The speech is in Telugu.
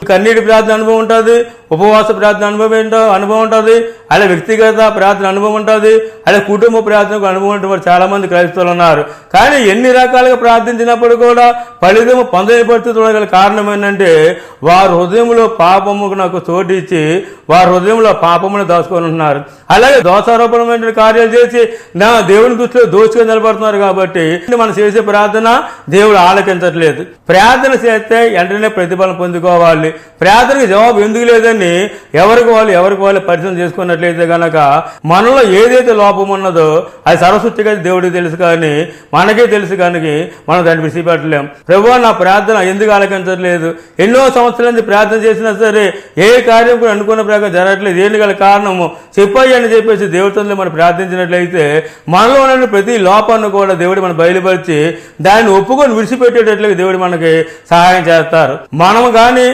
కన్నీటి ప్రార్థన అనుభవం ఉంటుంది, ఉపవాస ప్రార్థన అనుభవం ఉంటుంది, అలా వ్యక్తిగత ప్రార్థన అనుభవం ఉంటుంది, అలా కుటుంబ ప్రార్థనకు అనుభవం ఉంటుంది. చాలా మంది క్రైస్తవులు ఉన్నారు. కానీ ఎన్ని రకాలుగా ప్రార్థించినప్పుడు కూడా ఫలితం పొందని పరిస్థితుల్లో గల కారణం ఏంటంటే వారి హృదయంలో పాపముకు నాకు చోటిచ్చి వారి హృదయంలో పాపమును దాచుకొని ఉంటున్నారు. అలాగే దోషారోపణమైన కార్యాలు చేసి నా దేవుని దృష్టిలో దోషుగా నిలబడుతున్నారు. కాబట్టి మనం చేసే ప్రార్థన దేవుడు ఆలకించట్లేదు. ప్రార్థన చేస్తే వెంటనే ప్రతిఫలం పొందుకోవాలి. ప్రార్థనకి జవాబు ఎందుకు లేదని ఎవరికి వాళ్ళు పరిచయం చేసుకున్నట్లయితే గనక మనలో ఏదైతే లోపం ఉన్నదో అది సరస్వతిగా దేవుడికి తెలుసు, కానీ మనకే తెలుసు. కానీ మనం దాన్ని విసిపెట్టలేం. ప్రభువా నా ప్రార్థన ఎందుకు ఆలకించట్లేదు, ఎన్నో సంవత్సరాల నుంచి ప్రార్థన చేసినా సరే ఏ కార్యం కూడా అనుకున్న ప్రకారం జరగట్లేదు, ఏంటి గల కారణము చెప్పాయి అని చెప్పేసి దేవుడితో మనం ప్రార్థించినట్లయితే మనలో ఉన్న ప్రతి లోపాన్ని కూడా దేవుడు మనం బయలుపరిచి దాన్ని ఒప్పుకొని విడిచిపెట్టేటట్లుగా దేవుడు మనకి సహాయం చేస్తారు. మనం కానీ